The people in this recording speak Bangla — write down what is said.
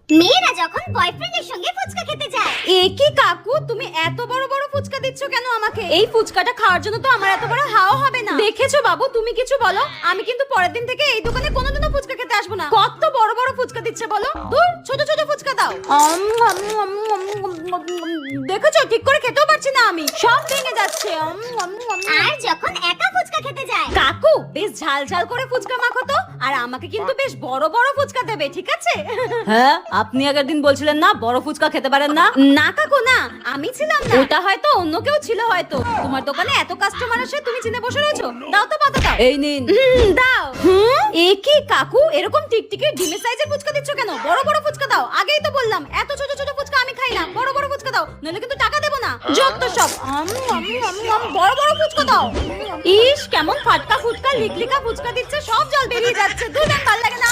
মেয়েরা যখন বয়ফ্রেন্ডের সঙ্গে ফুচকা খেতে যায়। এ কি কাকু, তুমি এত বড় বড় ফুচকা দিচ্ছ কেন আমাকে? এই ফুচকাটা খাওয়ার জন্য তো আমার এত বড় হাওয়া হবে না। দেখেছো বাবু, তুমি কিছু বলো, আমি কিন্তু পরের দিন থেকে এই দোকানে কোনোদিনও ফুচকা খেতে আসবো না। কত বড় বড় ফুচকা দিচ্ছে বলো, দূর ছোট ছোট ফুচকা দাও। দেখেছো, ঠিক করে খেতেও পারছি না, আমি সব ভেঙে যাচ্ছে। আর যখন একা ফুচকা খেতে যায়। কাকু, বেশ ঝাল ঝাল করে ফুচকা মাখো তো, আর আমাকে কিন্তু বেশ বড় বড় ফুচকা দেবে, ঠিক আছে? হ্যাঁ, আপনি আগের দিন বলছিলেন না বড় ফুচকা খেতে পারেন না। না কাকু না, আমি ছিলাম না, ওটা হয়তো অন্য কেউ ছিল। হয়তো তোমার দোকানে এত কাস্টমার আসে, তুমি চিনে বসে রয়েছো। দাও তো পাতা দাও। এই নিন। দাও। এ কি কাকু, এরকম টিকটিকি ডিমের সাইজের ফুচকা দিচ্ছ কেন? বড় বড় ফুচকা দাও। আগেই তো বললাম এত ছোট ছোট ফুচকা আমি খাই না, বড় বড় ফুচকা দাও, নইলে কিন্তু টাকা দেবো না। যত সব বড় বড় ফুচকা দাও। ইস, কেমন ফাটকা ফুটকা লিকলিকা ফুচকা দিচ্ছে, সব জল বেরিয়ে যাচ্ছে। দুধ ভালো লাগে না।